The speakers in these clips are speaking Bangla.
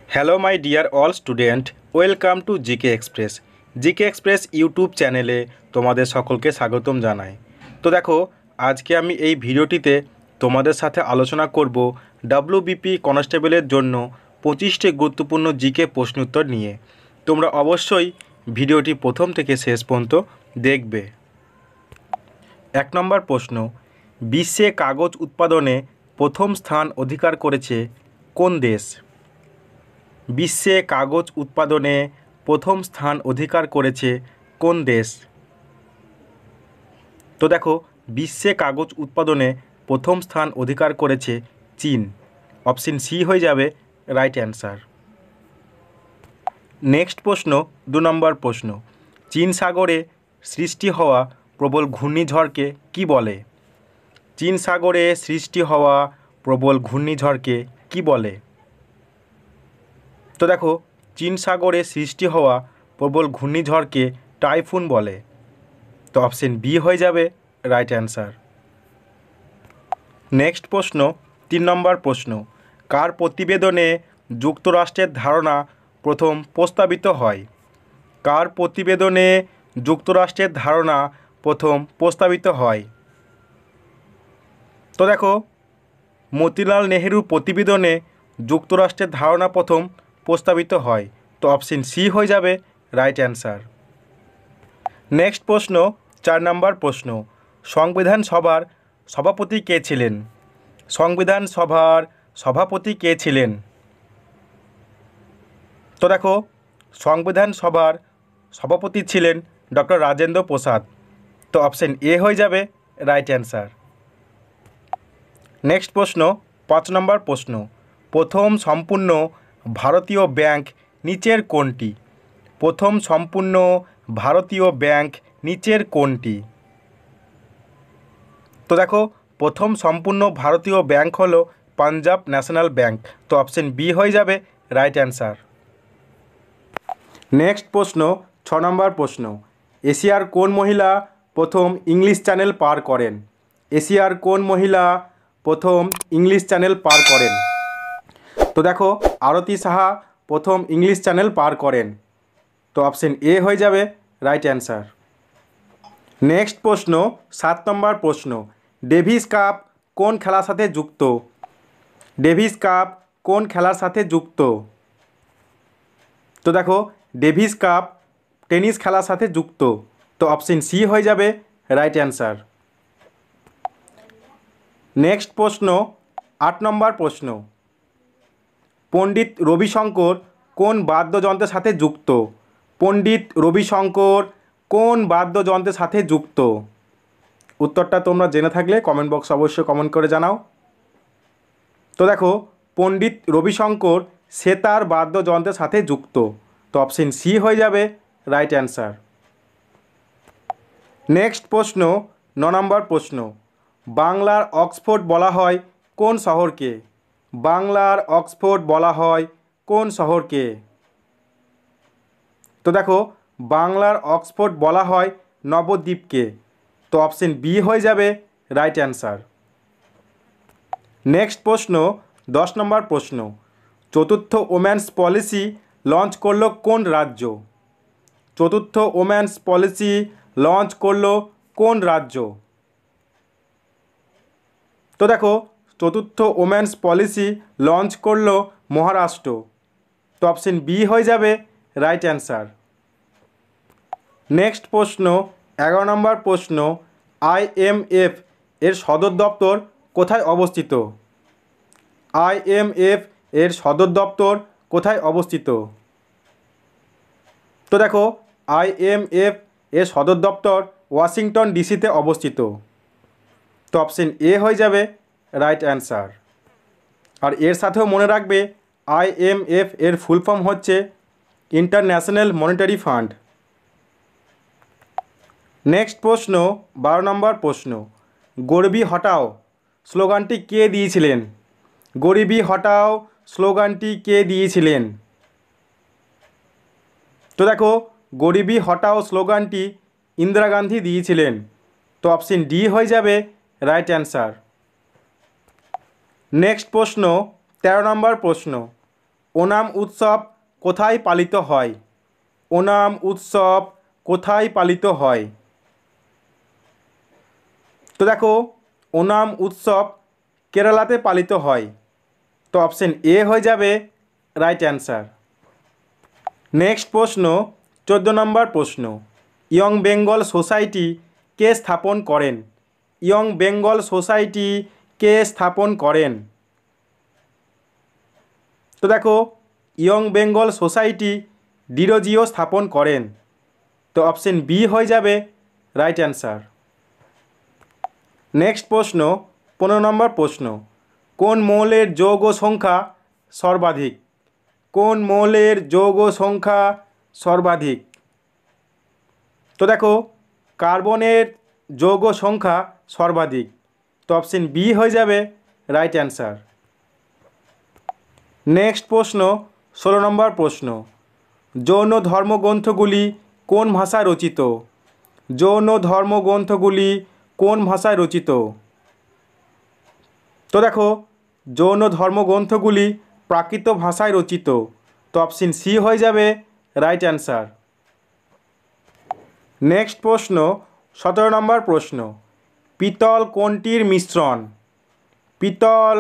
Hello my dear all student, welcome to GK express. GK express YouTube চ্যানেলে তোমাদের সকলকে স্বাগতম জানাই। তো দেখো, আজকে আমি এই ভিডিওটিতে তোমাদের সাথে আলোচনা করব ডাব্লিউবিপি কনস্টেবলের জন্য 25টি গুরুত্বপূর্ণ জিকে প্রশ্নোত্তর নিয়ে। তোমরা অবশ্যই ভিডিওটি প্রথম থেকে শেষ পর্যন্ত দেখবে। 1 নম্বর প্রশ্ন, বিশ্বে কাগজ উৎপাদনে প্রথম স্থান অধিকার করেছে কোন দেশ? বিশ্বে কাগজ উৎপাদনে প্রথম স্থান অধিকার করেছে কোন দেশ? তো দেখো, বিশ্বে কাগজ উৎপাদনে প্রথম স্থান অধিকার করেছে চীন। অপশন সি হয়ে যাবে রাইট অ্যান্সার। নেক্সট প্রশ্ন, 2 নম্বর প্রশ্ন, চীন সাগরে সৃষ্টি হওয়া প্রবল ঘূর্ণিঝড়কে কি বলে? চীন সাগরে সৃষ্টি হওয়া প্রবল ঘূর্ণিঝড়কে কি বলে? তো দেখো, চীন সাগরে সৃষ্টি হওয়া প্রবল ঘূর্ণিঝড়কে টাইফুন বলে। তো অপশন বি হয়ে যাবে রাইট অ্যান্সার। নেক্সট প্রশ্ন, 3 নম্বর প্রশ্ন, কার প্রতিবেদনে যুক্তরাষ্ট্রের ধারণা প্রথম প্রস্তাবিত হয়? কার প্রতিবেদনে যুক্তরাষ্ট্রের ধারণা প্রথম প্রস্তাবিত হয়? তো দেখো, মতিলাল নেহেরু প্রতিবেদনে যুক্তরাষ্ট্রের ধারণা প্রথম প্রস্তাবিত হয়। তো অপশন সি হয়ে যাবে রাইট অ্যান্সার। নেক্সট প্রশ্ন, 4 নম্বর প্রশ্ন, সংবিধান সভার সভাপতি কে ছিলেন? সংবিধান সভার সভাপতি কে ছিলেন? তো দেখো, সংবিধান সভার সভাপতি ছিলেন ডক্টর রাজেন্দ্র প্রসাদ। তো অপশন এ হয়ে যাবে রাইট অ্যান্সার। নেক্সট প্রশ্ন, 5 নম্বর প্রশ্ন, প্রথম সম্পূর্ণ ভারতীয় ব্যাংক নিচের কোনটি? প্রথম সম্পূর্ণ ভারতীয় ব্যাংক নিচের কোনটি? তো দেখো, প্রথম সম্পূর্ণ ভারতীয় ব্যাংক হলো পাঞ্জাব ন্যাশনাল ব্যাংক। তো অপশন বি হয়ে যাবে রাইট অ্যান্সার। নেক্সট প্রশ্ন, 6 নম্বর প্রশ্ন, এশিয়ার কোন মহিলা প্রথম ইংলিশ চ্যানেল পার করেন? এশিয়ার কোন মহিলা প্রথম ইংলিশ চ্যানেল পার করেন? তো দেখো, আরতি সাহা প্রথম ইংলিশ চ্যানেল পার করেন। তো অপশন এ হয়ে যাবে রাইট অ্যান্সার। নেক্সট প্রশ্ন, 7 নম্বর প্রশ্ন, ডেভিস কাপ কোন খেলার সাথে যুক্ত? ডেভিস কাপ কোন খেলার সাথে যুক্ত? তো দেখো, ডেভিস কাপ টেনিস খেলার সাথে যুক্ত। তো অপশন সি হয়ে যাবে রাইট অ্যান্সার। নেক্সট প্রশ্ন, 8 নম্বর প্রশ্ন, পণ্ডিত রবিশঙ্কর কোন বাদ্যযন্ত্রের সাথে যুক্ত? পণ্ডিত রবিশঙ্কর কোন বাদ্যযন্ত্রের সাথে যুক্ত? উত্তরটা তোমরা জেনে থাকলে কমেন্ট বক্সে অবশ্যই কমেন্ট করে জানাও। তো দেখো, পণ্ডিত রবিশঙ্কর সেতার বাদ্যযন্ত্রের সাথে যুক্ত। তো অপশন সি হয়ে যাবে রাইট অ্যান্সার। নেক্সট প্রশ্ন, 9 নম্বর প্রশ্ন, বাংলার অক্সফোর্ড বলা হয় কোন শহরকে? বাংলার অক্সফোর্ড বলা হয় কোন শহরকে? তো দেখো, বাংলার অক্সফোর্ড বলা হয় নবদ্বীপকে। তো অপশন বি হয়ে যাবে রাইট অ্যান্সার। নেক্সট প্রশ্ন, 10 নম্বর প্রশ্ন, চতুর্থ ওম্যান্স পলিসি লঞ্চ করলো কোন রাজ্য? চতুর্থ ওম্যান্স পলিসি লঞ্চ করলো কোন রাজ্য? তো দেখো, চতুর্থ ওম্যান্স পলিসি লঞ্চ করলো মহারাষ্ট্র। তো অপশন বি হয়ে যাবে রাইট অ্যান্সার। নেক্সট প্রশ্ন, 11 নম্বর প্রশ্ন, IMF এর সদর দপ্তর কোথায় অবস্থিত? IMF এর সদর দপ্তর কোথায় অবস্থিত? তো দেখো, IMF এর সদর দপ্তর ওয়াশিংটন ডিসিতে অবস্থিত। তো অপশন এ হয়ে যাবে রাইট অ্যান্সার। আর এর সাথেও মনে রাখবে, IMF এর ফুল ফর্ম হচ্ছে ইন্টারন্যাশনাল মনিটারি ফান্ড। নেক্সট প্রশ্ন, 12 নম্বর প্রশ্ন, গরিবি হটাও স্লোগানটি কে দিয়েছিলেন? গরিবি হটাও স্লোগানটি কে দিয়েছিলেন? তো দেখো, গরিবি হটাও স্লোগানটি ইন্দিরা গান্ধী দিয়েছিলেন। তো অপশন ডি হয়ে যাবে রাইট অ্যান্সার। নেক্সট প্রশ্ন, 13 নম্বর প্রশ্ন, ওনাম উৎসব কোথায় পালিত হয়? ওনাম উৎসব কোথায় পালিত হয়? তো দেখো ওনাম উৎসব কেরালাতে পালিত হয়। তো অপশন এ হয়ে যাবে রাইট অ্যান্সার। নেক্সট প্রশ্ন 14 নম্বর প্রশ্ন, ইয়ং বেঙ্গল সোসাইটি কে স্থাপন করেন? ইয়ং বেঙ্গল সোসাইটি কে স্থাপন করেন? তো দেখো ইয়ং বেঙ্গল সোসাইটি ডিরোজিও স্থাপন করেন। তো অপশন বি হয়ে যাবে রাইট অ্যান্সার। নেক্সট প্রশ্ন 15 নম্বর প্রশ্ন, কোন মৌলের যৌগ সংখ্যা সর্বাধিক? কোন মৌলের যৌগ সংখ্যা সর্বাধিক? তো দেখো কার্বনের যৌগ সংখ্যা সর্বাধিক। তো অপশন বি হয়ে যাবে রাইট অ্যান্সার। নেক্সট প্রশ্ন 16 নম্বর প্রশ্ন, যৌন ধর্মগ্রন্থগুলি কোন ভাষায় রচিত? যৌন ধর্মগ্রন্থগুলি কোন ভাষায় রচিত? তো দেখো যৌন ধর্মগ্রন্থগুলি প্রাকৃত ভাষায় রচিত। তো অপশন সি হয়ে যাবে রাইট অ্যান্সার। নেক্সট প্রশ্ন 17 নম্বর প্রশ্ন, পিতল কোনটির মিশ্রণ? পিতল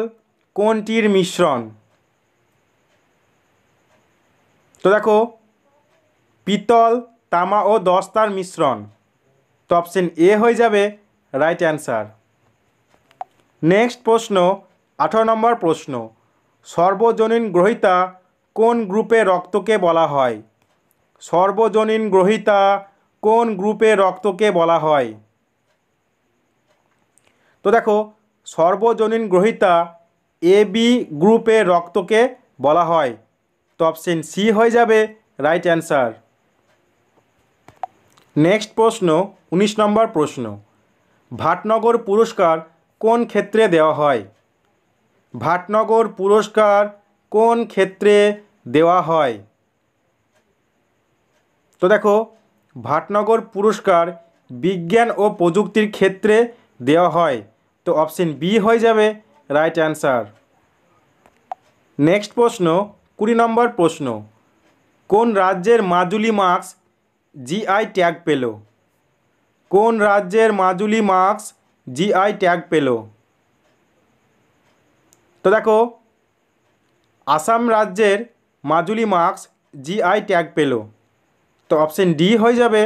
কোনটির মিশ্রণ? তো দেখো পিতল তামা ও দস্তার মিশ্রণ। তো অপশন এ হয়ে যাবে রাইট অ্যান্সার। নেক্সট প্রশ্ন 18 নম্বর প্রশ্ন, সর্বজনীন গ্রহিতা কোন গ্রুপে রক্তকে বলা হয়? সর্বজনীন গ্রহিতা কোন গ্রুপে রক্তকে বলা হয়? তো দেখো সর্বজনীন গ্রহিতা এ বি গ্রুপে রক্তকে বলা হয়। তো অপশন সি হয়ে যাবে রাইট অ্যান্সার। নেক্সট প্রশ্ন 19 নম্বর প্রশ্ন, ভাটনগর পুরস্কার কোন ক্ষেত্রে দেওয়া হয়? ভাটনগর পুরস্কার কোন ক্ষেত্রে দেওয়া হয়? তো দেখো ভাটনগর পুরস্কার বিজ্ঞান ও প্রযুক্তির ক্ষেত্রে দেওয়া হয়। তো অপশন বি হয়ে যাবে রাইট অ্যান্সার। নেক্সট প্রশ্ন 20 নম্বর প্রশ্ন, কোন রাজ্যের মাজুলি মাস্ক জিআই ট্যাগ পেল? কোন রাজ্যের মাজুলি মাস্ক জিআই ট্যাগ পেল? তো দেখো আসাম রাজ্যের মাজুলি মাস্ক জিআই ট্যাগ পেল। তো অপশন ডি হয়ে যাবে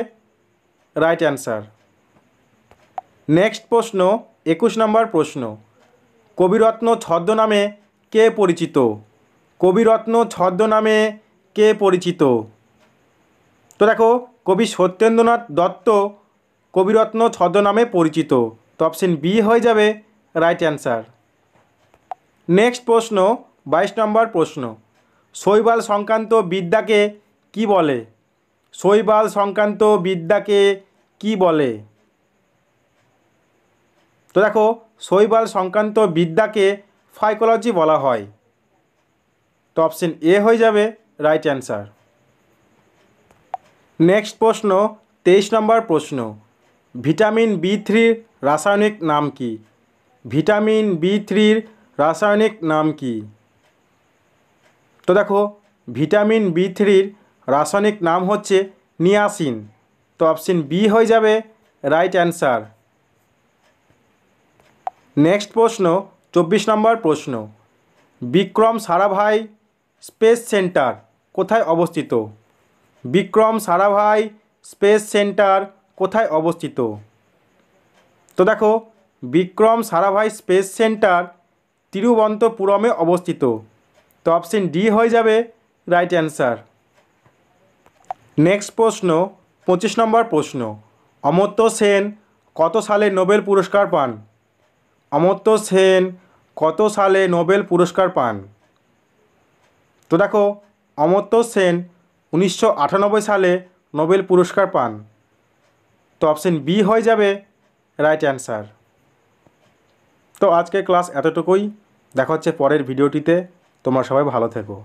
রাইট অ্যান্সার। নেক্সট প্রশ্ন 21 নম্বর প্রশ্ন, কবিরত্ন ছদ্মনামে কে পরিচিত? কবিরত্ন ছদ্মনামে কে পরিচিত? তো দেখো কবি সত্যেন্দ্রনাথ দত্ত কবিরত্ন ছদ্মনামে পরিচিত। তো অপশন বি হয়ে যাবে রাইট অ্যান্সার। নেক্সট প্রশ্ন 22 নম্বর প্রশ্ন, শৈবাল সংক্রান্ত বিদ্যাকে কি বলে? শৈবাল সংক্রান্ত বিদ্যাকে কি বলে? তো দেখো শৈবাল সংক্রান্ত বিদ্যাকে ফাইকোলজি বলা হয়। তো অপশন এ হয়ে যাবে রাইট অ্যান্সার। নেক্সট প্রশ্ন 23 নম্বর প্রশ্ন, ভিটামিন বি3 রাসায়নিক নাম কি? ভিটামিন বি3 রাসায়নিক নাম কি? তো দেখো ভিটামিন বি3 রাসায়নিক নাম হচ্ছে নিয়াসিন। তো অপশন বি হয়ে যাবে রাইট অ্যান্সার। নেক্সট প্রশ্ন 24 নম্বর প্রশ্ন, বিক্রম সারাভাই স্পেস সেন্টার কোথায় অবস্থিত? বিক্রম সারাভাই স্পেস সেন্টার কোথায় অবস্থিত? তো দেখো বিক্রম সারাভাই স্পেস সেন্টার তিরুবনন্তপুরমে অবস্থিত। তো অপশন ডি হয়ে যাবে রাইট অ্যান্সার। নেক্সট প্রশ্ন 25 নম্বর প্রশ্ন, অমর্ত্য সেন কত সালে নোবেল পুরস্কার পান? অমর্ত্য সেন কত সালে নোবেল পুরস্কার পান? তো দেখো অমর্ত্য সেন 1998 সালে নোবেল পুরস্কার পান। তো অপশন বি হয়ে যাবে রাইট অ্যান্সার। তো আজকের ক্লাস এতটুকুই, দেখা হচ্ছে পরের ভিডিওটিতে। তোমরা সবাই ভালো থেকো।